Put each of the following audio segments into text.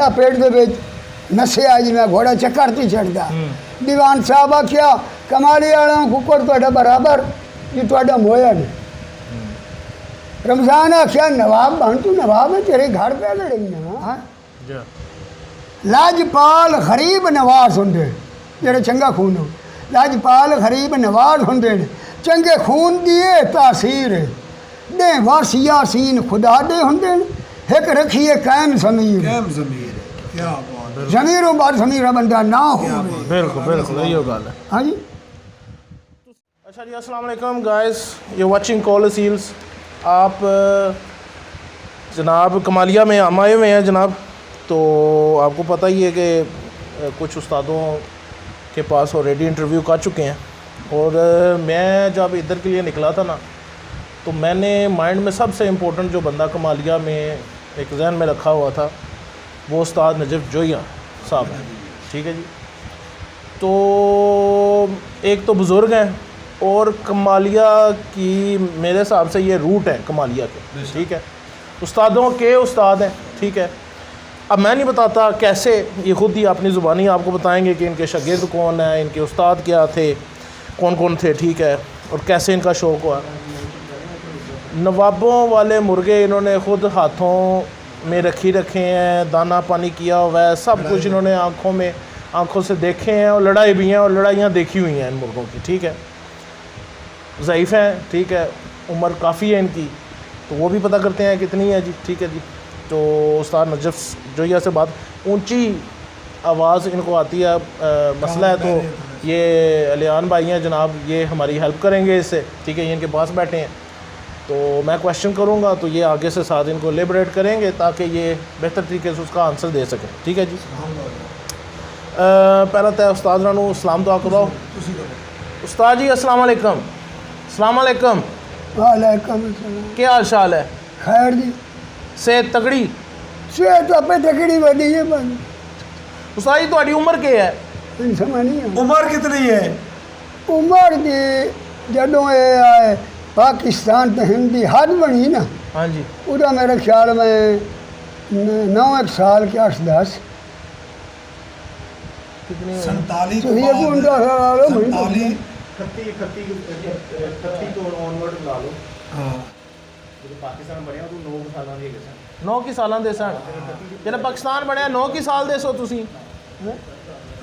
ठंडा पेट दे विच नस्या जिवें घोड़ा चक्कर ती चढ़दा। दीवान साहब आख्या कमाली वाला कुकर तुहाडा बराबर जी तुहाडा मोया ने। रमजान आख्या नवाब बन तू नवाब है तेरे घर पे लड़ियां। हाँ लाजपाल गरीब नवाज होंदे जेड़े चंगा खून हो। लाजपाल गरीब नवाज होंदे ने चंगे खून दिए तासीर दे वास यासीन खुदा दे होंदे ने। एक रखिए कायम ज़मीर क्या बात ज़मीरों बाद ज़मीरा बंदा ना हो। बिल्कुल बिल्कुल यही गल है। हाँ जी। अच्छा जी अस्सलाम वालेकुम guys, you watching call seals. आप जनाब कमालिया में हम आए हुए हैं जनाब। तो आपको पता ही है कि कुछ उस्तादों के पास ऑलरेडी इंटरव्यू कर चुके हैं। और मैं जब इधर के लिए निकला था ना, तो मैंने माइंड में सबसे इम्पोर्टेंट जो बंदा कमालिया में एक जहन में रखा हुआ था वो उस्ताद नजफ़ जोया साहब हैं। ठीक है जी। तो एक तो बुज़ुर्ग हैं और कमालिया की मेरे हिसाब से ये रूट है कमालिया के। ठीक है, उस्तादों के उस्ताद हैं। ठीक है, अब मैं नहीं बताता कैसे, ये ख़ुद ही अपनी ज़ुबानी आपको बताएंगे कि इनके शागिर्द कौन है, इनके उस्ताद क्या थे, कौन कौन थे। ठीक है, और कैसे इनका शौक़ हुआ। नवाबों वाले मुर्गे इन्होंने ख़ुद हाथों में रखे हैं, दाना पानी किया हुआ है, सब कुछ इन्होंने आँखों से देखे हैं और लड़ाई भी हैं और लड़ाइयाँ देखी हुई हैं इन मुर्गों की। ठीक है, ज़ईफ़ हैं। ठीक है, उम्र काफ़ी है इनकी, तो वो भी पता करते हैं कितनी है जी। ठीक है जी। तो उस्ताद नजफ़ जोया से बात, ऊंची आवाज़ इनको आती है, मसला है। तो ये अलियान भाई हैं जनाब, ये हमारी हेल्प करेंगे इससे। ठीक है, ये इनके पास बैठे हैं, तो मैं क्वेश्चन करूंगा तो ये आगे से साथ इनको लिबरेट करेंगे ताकि ये बेहतर तरीके से उसका आंसर दे सकें। ठीक है जी। पहला तो उस्ताद रानू सलाम दुआ करो। उस्ताद जी अस्सलाम वालेकुम। अस्सलाम वालेकुम। वालेकुम अस्सलाम। क्या हाल चाल है? खैर जी। सेहत तगड़ी? सेहत आपे तगड़ी वधी है बन। उस्ताद जी तुम्हारी उम्र क्या है? समझ नहीं है उम्र कितनी है? उम्र जी जदों ये आए पाकिस्तान तो हिंदी हद बनी ना। हाँ जी। उदा मेरे ख्याल में 9 साल के 8-10 कितनी? 47 तो ये कौन सा साल है? 47 तो ऑनवर्ड ला लो। हाँ पाकिस्तान बढ़िया तू 9 साल दे सन 9 की साल दे सन जब पाकिस्तान बढ़िया 9 की साल दे सो तुसी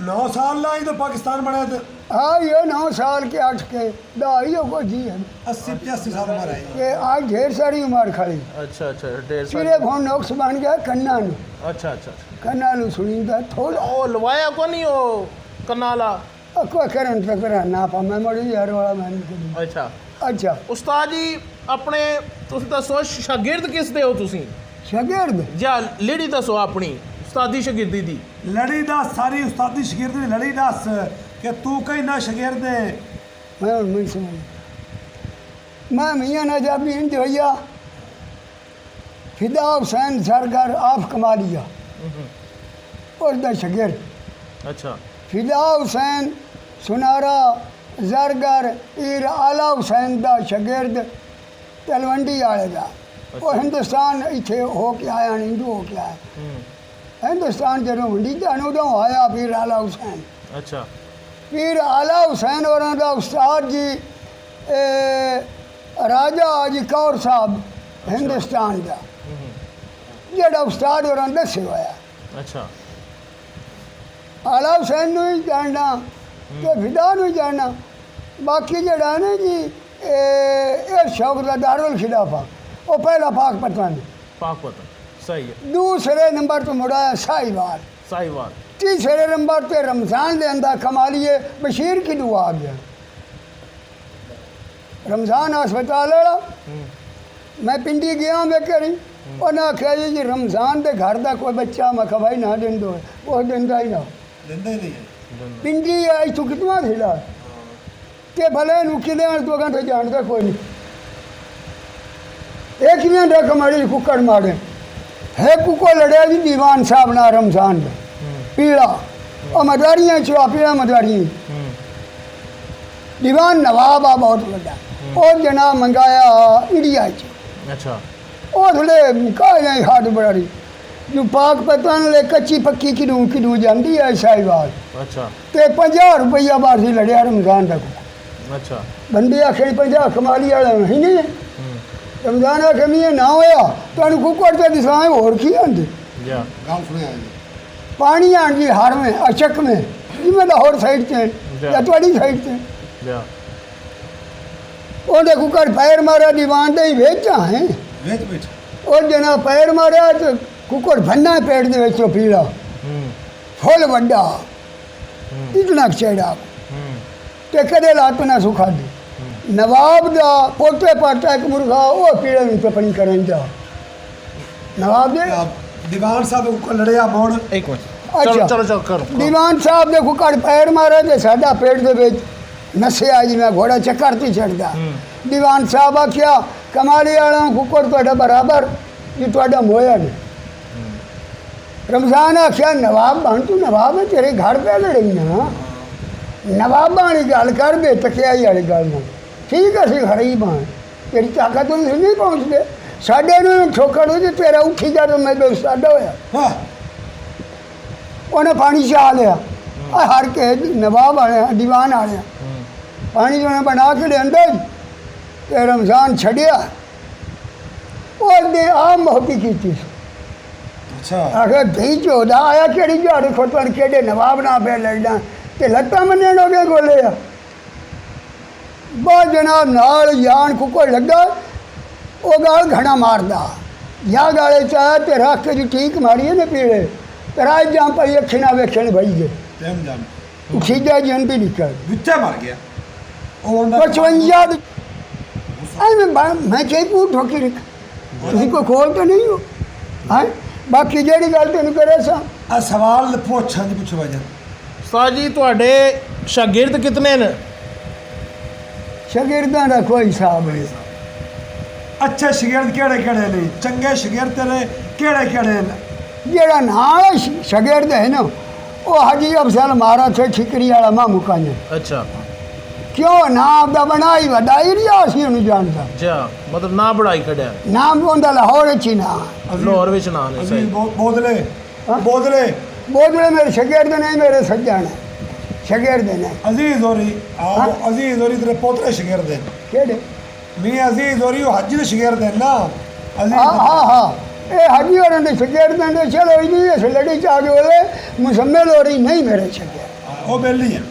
9 साल लाई तो पाकिस्तान बना तो हाँ ये 9 साल के 8 के दाइयों को जी है 80-85 साल उम्र है। कि आज ढेर सारी उम्र खड़ी अच्छा अच्छा डेढ़ साल। सिरे फोन नोक्स बन गया कन्ना नू। अच्छा अच्छा कन्ना नू सुनींदा थोड़ा ओ लवाया को नहीं हो कनाला कोई करन तो करा ना पा मैं मड़ी यार वाला मैंने करी। अच्छा अच्छा उस्ताद जी अपने तुसी दसो शागिर्द किस दे हो तुसी शागिर्द या लेडी दसो अपनी उस्तादी शागिर्दी दी लड़ी दस सारी उस्तादी शागिर्द दी लड़ी दस कि तू कहीं ना शागिर्द है। मैं नहीं समझ मैं मियाँ नजाबी हिंद भैया फिदा हुसैन सरगर आप कमालिया और द शागिर्द। अच्छा फिदा हुसैन सुनारा जरगर ईर आला हुसैन दा शागिर्द तलवंडी आले दा वो हिंदुस्तान इत्थे हो के आया हिंदू हो के आया हिंदुस्तान जो वंडी जान उदों आया पीर आला हुसैन। अच्छा पीर आला हुसैन और उस्ताद जी राजा जी कौर साहब हिंदुस्तान का जड़ा उस्ताद और दसे होया। अच्छा आला हुसैन नू ही जानना तो फिदा नू ही जानना बाकी जड़ा ना जी शौक का दारुल खिलाफा वो पहला पाक पतन पाक पता सही है। दूसरे नंबर तो मुड़ाया साहिवाल। साहिवाल। तीसरे नंबर पे रमज़ान के अंदर कमालिए बशीर की दुआ आ गया। रमज़ान अस्पताल वाला मैं पिंडी गया मैं करी उन्हें आख्या जी रमज़ान के घर का कोई बच्चा मैं भाई ना दिन दो वो दिता ही ना पिंडी इतों कितना थिला कि भले नुकिले तो अगर जानता कोई नहीं एक ही कमाड़ी कुकड़ मारे है कुको लड़िया जी दीवान साहब ना रमज़ान में पीड़ा और मदारियाँ चुआ पीड़ा मदारियाँ दीवान नवाब आ बहुत बड़ा और जनाब मंगाया इंडिया च। अच्छा वो थोड़े कहा जाए हाथ बड़ा रही जो पाक पतान ले कच्ची पक्की किनू जाती है साहिवाल अच्छा ते 50 रुपया बासी लड़िया रमजान का अच्छा बंदे आखे 50 कमाली वाले ही नहीं रमजान आखे मैं ना होया तो कुकर से दिसाएं होर की आंदे या पानी आन जी हार में अचक में जिम्मे लाहौर साइड से या थोड़ी साइड से या ਉਹਦੇ ਕੁੱਕਰ ਪੈਰ ਮਾਰਿਆ ਦੀਵਾਨ ਤੇ ਹੀ ਵੇਚਾਂ ਹੈ ਵੇਚ ਵੇਚ ਉਹ ਜਨਾ ਪੈਰ ਮਾਰਿਆ ਤੇ ਕੁੱਕਰ ਭੰਨਾ ਪੇਟ ਦੇ ਵਿੱਚੋਂ ਪੀਲਾ ਫੁੱਲ ਵੱਡਾ ਇਤਨਾ ਚੜਾ ਤੇ ਕਦੇ ਲੱਤ ਨਾ ਸੁਖਾ ਦੇ ਨਵਾਬ ਦਾ ਪੋਤੇ ਪਾਟਾ ਇੱਕ ਮੁਰਗਾ ਉਹ ਪੀਲੇ ਨੂੰ ਟਪਣੀ ਕਰਨ ਦਾ ਨਵਾਬ ਦੇ ਦੀਵਾਨ ਸਾਹਿਬ ਕੋ ਲੜਿਆ ਮੋੜ एक मिनट चलो चलो चलो करो ਦੀਵਾਨ ਸਾਹਿਬ ਦੇ ਕੁੱਕਰ ਪੈਰ ਮਾਰਿਆ ਤੇ ਸਾਡਾ ਪੇਟ ਦੇ ਵਿੱਚ नसिया जी मैं घोड़ा चक्कर ते चढ़दा दीवान साहब आख्या कमाली वाला कुकर तो बराबर ये तो मोया ने रमजान आख्या नवाब बन तू नवाब है तेरे घर पे लड़ी ना नवाब वाली गल कर बे तकियाई वाली गल ना ठीक है गरीब हाँ तेरी ताकत नहीं पहुँचते साढ़े ठोकर हो तेरा उठी जा तो मैं साडा होया उन्हें पानी चाह लिया हर के नवाब वाले दीवान वाले पानी जो बना के लिया ते रमजान छड़िया उसने आम मोहब्बती की अच्छा आखिर धी चौदह आया केड़ी झाड़ी खोतन केड़े नवाब ना पे लड़ना ते लत्ता मन्ने हो गए गोले बहुत जनाब नाल यान कुकर लगा वो गाल घना मारदा या गाले चाह ते रख के जी ठीक मारिए ने पीड़े ते राज जाम पाई अखी ना वेखण भाई गए टाइम जाम खीजा जन भी निकल बिच्चा मर गया 55 मैं कई कूट ठोकी रख तुम को खोल तो नहीं हो हाँ बाकी जी गल तेन करे सा आ सवाल पूछा जी पूछो भाई उस्ताद जी ਤੁਹਾਡੇ शागिर्द कितने ने शागिर्दां दा कोई हिसाब नहीं अच्छे शागिर्द केड़े केड़े ने चंगे शागिर्द तेरे केड़े केड़े ने जेड़ा नाल शागिर्द है ना वो हाजी अफसल मारा थे ठिकरी वाला मामू का ने अच्छा क्यों नाम दा बनाई वडाई नहीं आसी उन्हें जानता अच्छा मतलब ना बढ़ाई कढ़िया नाम होंदा लाहौर च ना लाहौर विच ना ने सही बोदले बोदले बोदले मेरे शागिर्द नहीं मेरे सज्जन शागिर्द ने अजीज होरी आओ अजीज होरी तेरे पोतरे शागिर्द हैं केड़े मैं अजीज होरी हज दे शागिर्द हैं ना अजीज हाँ हाँ हाँ ये हाजी और शागिर्द ने चलो इन्हीं इस लड़ी चा के बोले मुसम्मिल हो रही नहीं मेरे शागिर्द वो बेली है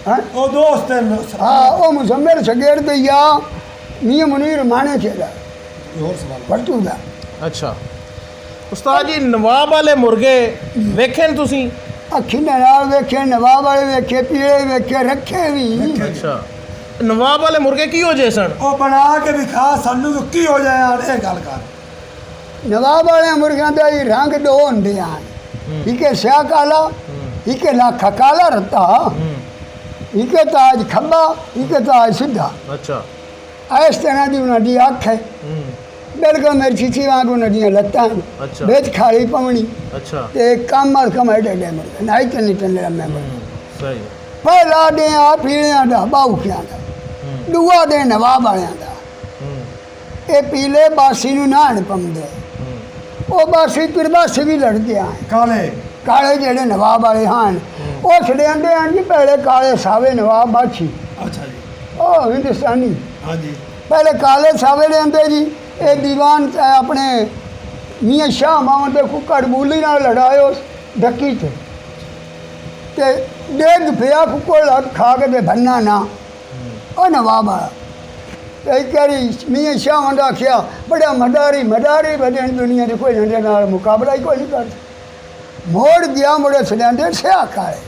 हाँ वो दोस्त हैं हाँ वो मुसम्मिल शागिर्द या मियां मुनीर माने चेला और सवाल वरतू दा अच्छा उस्ताद जी नवाब वाले मुर्गे वेखे न तुसी अखी नाल वेखे नवाब वाले वेखे पीले वेखे रखे भी अच्छा नवाब वाले मुर्गे की हो जे सन वो बना के दिखा सानू तो की हो जाए यार ये गल कर नवाब वाले मुर्गियां दा ही रंग दो होंदे हैं एक स्या काला एक लाखा काला रत्ता एक ताज खब्बा एक ताज सीधा अच्छा इस तरह की उन्होंने अख है बिल्कुल मेरी चीची वांग उन्होंने लत्तां अच्छा बेच खाली पवनी अच्छा ते कम और कम एडे एडे मुर्गे नाई चलने चलने लम्बे मुर्गे सही पहला दे आ पीलियां दा बाहुखियां दा दूआ दे नवाब वालियां दा ये पीले बासी नूं नाहण पाउंदे वो बासी पिरबासी भी लड़दे आ काले काले जेड़े नवाब वाले हान वो छड़ियांदे हैं जी पहले काले सावे नवाब बाछी अच्छा जी ओ हिंदुस्तानी हाँ जी पहले काले सावे लेंदे जी ये दीवान अपने मियाँ शाह मामद के कुक्कड़ बूली नाल लड़ायो ढक्की ते डेग पिया कुक्कड़ लग खा के ते भन्ना ना ओ नवाब आया एक बारी मियाँ शाह होंदा आख्या बड़ा मदारी मदारी बदन दुनिया के कोई नंदे नाल मुकाबला ही कोई नहीं कर मोड़ गया मुड़े सिलेंडर सिया काले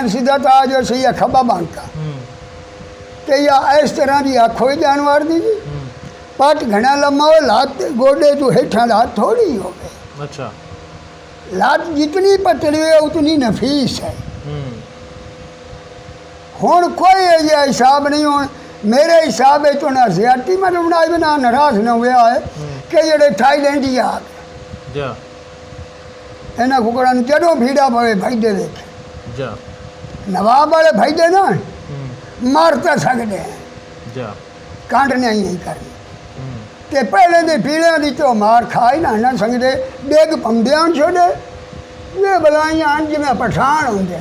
सीधा ताज और सही खब्बा बांधता तो या इस तरह की अख हो जानवर दी जी पट घना लम्मा हो लात गोडे तो हेठा लात थोड़ी हो गई अच्छा लात जितनी पतली है उतनी नफीस है हुण कोई ये हिसाब नहीं हो मेरे हिसाब है तो ना ज्यादती में बनाई भी ना नाराज न हुआ है कि जेडे थाईलैंड आ जा इन्होंने कुकड़ा जड़ों भीड़ा पवे भाईडे देखे जा नवाब वाले भाईडे ना मार तो सकते हैं जा कांटने ही नहीं करनी ਤੇ ਪਹਿਲੇ ਦੇ ਪੀੜਿਆਂ ਦੀ ਤੋਂ ਮਾਰ ਖਾਈ ਨਾ ਸੰਗਦੇ ਡੇਗ ਪੰਦਿਆਂ ਛੋੜੇ ਇਹ ਬਲਾਈਆਂ ਜਿਵੇਂ ਪਠਾਨ ਹੁੰਦੇ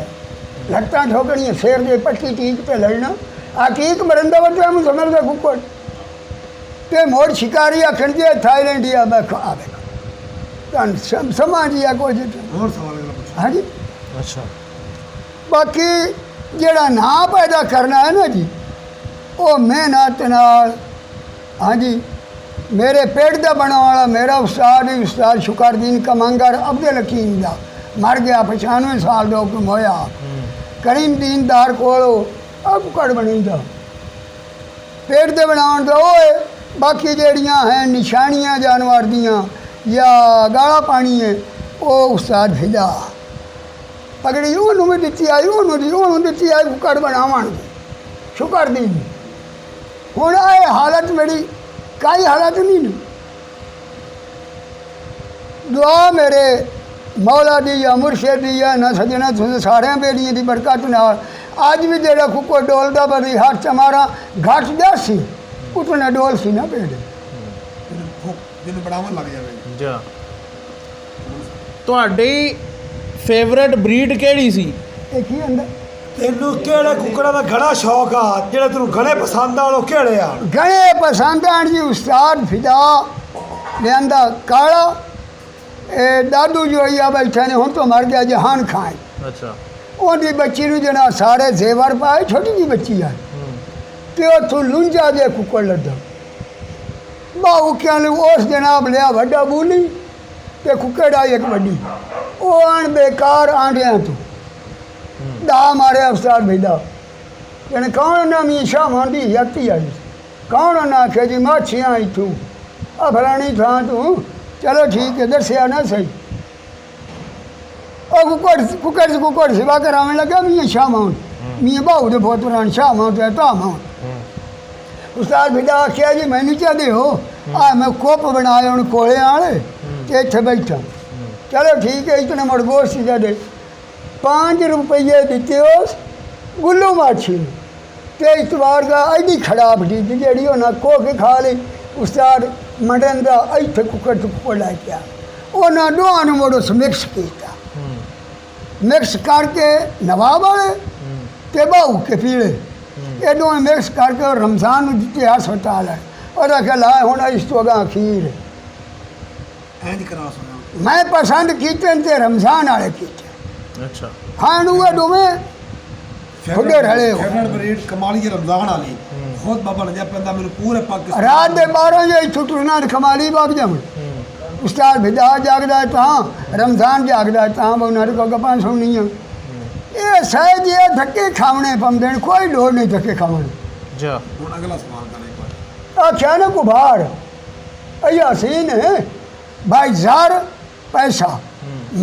ਲੱਤਾਂ ਠੋਕਣੀਆਂ ਸਿਰ ਦੇ ਪੱਟੀ ਟੀਕ ਤੇ ਲੜਨਾ ਆ ਟੀਕ ਮਰੰਦਾ ਵਟਾ ਨੂੰ ਸਮਝਦਾ ਕੁੱਕੜ ਤੇ ਮੋੜ ਸ਼ਿਕਾਰੀ ਆਖਣ ਜੇ ਥਾਈਲੈਂਡ ਆ ਬੈਠੋ ਆ ਬੈਠੋ ਤਾਂ ਸਮਾਜੀਆ ਕੁਝ ਹੋਰ ਸਵਾਲ ਅਗਲਾ ਪੁੱਛੋ। ਹਾਂਜੀ अच्छा ਬਾਕੀ ਜਿਹੜਾ ਨਾਂ ਪੈਦਾ ਕਰਨਾ ਹੈ ਨਾ ਜੀ ਉਹ ਮਿਹਨਤ ਨਾਲ ਹਾਂਜੀ ਮੇਰੇ पेट ਦਾ ਬਣਾਉਣ ਵਾਲਾ ਮੇਰਾ ਉਸਤਾਦ ਹੀ ਉਸਤਾਦ ਸ਼ੁਕਰਦੀਨ ਕਮੰਗਰ ਅਬਦੁਲ ਹਕੀਮ ਦਾ ਮਰ ਗਿਆ 95 ਸਾਲ ਦਾ ਹੁਕਮ ਹੋਇਆ ਕਰੀਮ ਦੀਨਦਾਰ ਕੋਲੋਂ ਅਬ ਕੜ ਬਣੀਦਾ पेट ਦੇ ਬਣਾਉਣ ਦਾ ਓਏ ਬਾਕੀ ਜਿਹੜੀਆਂ ਹੈ ਨਿਸ਼ਾਨੀਆਂ ਜਾਨਵਰ ਦੀਆਂ ਜਾਂ ਗਾਲਾ ਪਾਣੀ ਹੈ ਉਹ ਉਸਤਾਦ ਫਿਦਾ ਪਗੜੀ ਉਹਨੂੰ ਵੀ ਦਿੱਤੀ ਆਈ ਉਹਨੂੰ ਦਿੱਤੀ ਆਈ ਕੁੱਕੜ ਬਣਾਵਾਂਗੇ ਸ਼ੁਕਰਦੀਨ ਹੁਣ ਇਹ ਹਾਲਤ ਮੇਰੀ ਕਾਈ ਹਾਲਤ ਨਹੀਂ ਨੇ ਦੁਆ ਮੇਰੇ ਮੌਲਾ ਦੀ ਜਾਂ ਮੁਰਸ਼ਿਦ ਦੀ ਜਾਂ ਨਾ ਸਜਣਾ ਤੁਸੀਂ ਸਾਰਿਆਂ ਬੇੜੀਆਂ ਦੀ ਬਰਕਤ ਨਾਲ ਅੱਜ ਵੀ ਜਿਹੜਾ ਕੁੱਕੜ ਡੋਲਦਾ ਬੜੀ ਹਰ ਚਮਾਰਾ ਘਟ ਗਿਆ ਸੀ ਉਤਨਾ ਡੋਲ ਸੀ ਨਾ ਪੇੜ ਜਿਹਨੂੰ ਬਣਾਉਣ ਲੱਗ ਜਾਵੇ ਜਾ ਤੁਹਾਡੀ ਫੇਵਰਟ ਬਰੀਡ ਕਿਹੜੀ ਸੀ ਇਹ ਕੀ ਹੁੰਦਾ ਤੈਨੂੰ ਕਿਹੜੇ ਕੁੱਕੜਾਂ ਦਾ ਘਣਾ ਸ਼ੌਕ ਆ ਜਿਹੜੇ ਤੈਨੂੰ ਘਣੇ ਪਸੰਦ ਆ ਉਹ ਕਿਹੜੇ ਆ ਗਏ ਪਸੰਦ ਆਣ ਜੀ ਉਸਤਾਦ ਫਿਦਾ ਲਿਆਂਦਾ ਕਾਲਾ ਇਹ ਦਾਦੂ ਜੋ ਆ ਬੈਠੇ ਨੇ ਹੁਣ ਤੋਂ ਮਰ ਗਿਆ ਜਹਾਨ ਖਾਨ ਅੱਛਾ ਉਹਦੀ ਬੱਚੀ ਨੂੰ ਜਨਾ ਸਾਰੇ ਜ਼ੇਵਰ ਪਾਏ ਛੋਟੀ ਜੀ ਬੱਚੀ ਆ ਤੇ ਉੱਥੋਂ ਲੁੰਜਾ ਜੇ ਕੁੱਕੜ ਲੱਦਾ ਬਾਹੂ ਕਿਆ ਨੇ ਉਸ ਜਨਾਬ ਲਿਆ ਵੱਡਾ ਬੂਲੀ ਤੇ ਕੁੱਕੜ ਆਈ ਇੱਕ ਵੱਡੀ ਉਹ ਆਣ ਬੇਕਾਰ ਆਂਡਿਆਂ ਤੋਂ ਦਾ ਮਾਰਿਆ ਉਸਤਾਦ ਭੇਦਾ ਕਹਿੰਦੇ ਕੌਣ ਨਾ ਮੀਸ਼ਾ ਮੰਦੀ ਯਕਤੀ ਆਈ ਕੌਣ ਨਾ ਆਖਿਆ ਜੀ ਮਾਛੀਆਂ ਇੱਥੋਂ ਆ ਫਲਾਣੀ ਥਾਂ ਤੂੰ ਚਲੋ ਠੀਕ ਹੈ ਦੱਸਿਆ ਨਾ ਸਹੀ ਉਹ ਕੁੱਕੜ ਸੇਵਾ ਕਰਾਉਣ ਲੱਗਾ ਮੀਆਂ ਸ਼ਾਹ ਮਾਉਂਟ ਮੀਆਂ ਬਾਹੂ ਦੇ ਪੋਤਰਾਂ ਸ਼ਾਹ ਮਾਉਂਟ ਹੈ ਤਾਂ ਮਾਉਂਟ ਉਸਤਾਦ ਭੇਦਾ ਆਖਿਆ ਜੀ ਮੈਨੂੰ ਚਾਹਦੇ ਹੋ ਆ ਮੈਂ ਕੁੱਪ ਬਣਾਏ ਹੁਣ ਕੋਲੇ ਆਲੇ ਤੇ ਇੱਥੇ ਬੈਠਾ ਚਲੋ ਠੀਕ ਹੈ ਇਤਨੇ ਮੜਗੋਸ਼ ਸੀ ਜਦੇ 5 रुपये ਦਿੱਤੇ ਉਸ ਗੁੱਲੂ ਮਾਛੀ ਨੂੰ ਤੇ ਇਤਵਾਰ ਦਾ ਐਡੀ ਖਰਾਬ ਦੀ ਜਿਹੜੀ ਉਹਨਾਂ ਕੋ ਕੇ ਖਾ ਲਈ ਉਸਤਾਦ ਮਟਨ ਦਾ ਇੱਥੇ ਕੁੱਕੜ ਲੈ ਕੇ ਆ ਉਹਨਾਂ ਦੋਹਾਂ ਨੂੰ ਮੋੜੋ ਮਿਕਸ ਕੀਤਾ ਮਿਕਸ ਕਰਕੇ ਨਵਾਬ ਵਾਲੇ ਤੇ ਬਾਹੂ ਕੇ ਪੀਲੇ ਇਹ ਦੋਵੇਂ ਮਿਕਸ ਕਰਕੇ ਰਮਜ਼ਾਨ ਨੂੰ ਦਿੱਤੇ ਹਸਪਤਾਲ ਹੈ ਉਹਦਾ ਖਿਆਲ ਹੁਣ ਇਸ ਤੋਂ ਅਗਾਂਹ ਖੀਰ ਇੰਜ ਕਰਾ ਸੁਣਾ ਮੈਂ ਪਸੰਦ ਕੀਤੇ ਤੇ ਰਮਜ਼ਾਨ ਵਾਲੇ ਕੀਤੇ अच्छा ਖਾਣ ਨੂੰ ਇਹ ਦੋਵੇਂ ਖੁੱਡੇ ਰਲੇ ਹੋ ਫੇਵਰਟ ਬਰੀਡ ਕਮਾਲੀ ਰਮਜ਼ਾਨ ਵਾਲੀ ਖੁਦ ਬਾਬਾ ਨਜਾ ਪੈਂਦਾ ਮੈਨੂੰ ਪੂਰੇ ਪਾਕਿਸਤਾਨ ਰਾਤ ਦੇ 12 ਵਜੇ ਛੁੱਟਣਾ ਕਮਾਲੀ ਬਾਗ ਜਾਮ ਉਸਤਾਦ ਵਿਦਾ ਜਾਗਦਾ ਤਾਂ ਰਮਜ਼ਾਨ ਜਾਗਦਾ ਤਾਂ ਉਹਨਾਂ ਦੇ ਕੋਲ ਗੱਪਾਂ ਸੁਣਨੀਆਂ ਇਹ ਸਹਿਜ ਇਹ ਧੱਕੇ ਖਾਵਣੇ ਪੰਦੇ ਕੋਈ ਲੋੜ ਨਹੀਂ ਧੱਕੇ ਖਾਵਣ जा ਹੁਣ ਅਗਲਾ ਸਵਾਲ ਕਰੇ ਆਖਿਆ ਨਾ ਕੁਭਾਰ ਅਯਾ ਸੀਨ ਹੈ भाई ज़र पैसा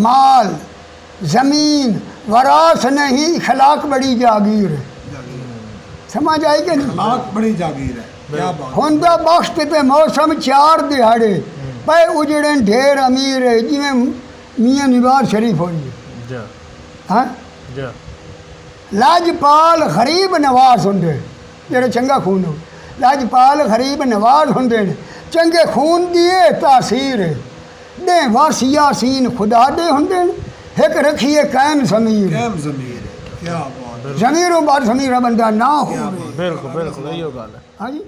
माल ज़मीन वरास नहीं इखलाक बड़ी जागीर समझ आई कि नहीं लाख बड़ी जागीर है क्या बात होंदा बख्श ते मौसम 4 दिहाड़े पे उजड़े ढेर अमीर है जिमें मियाँ निवाज शरीफ हो जा हाँ जा लाजपाल गरीब नवाज होंगे जेड़े चंगा खून हो लाजपाल गरीब नवाज होंगे चंगे खून दिए तासीर दे वासिया सीन खुदा दे होंगे एक रखिए कायम ज़मीर कैम ज़मीर है क्या बात ज़मीरों बार ज़मीर बंदा ना हो बिल्कुल बिल्कुल इहो ॻाल्हि आहे हाँ जी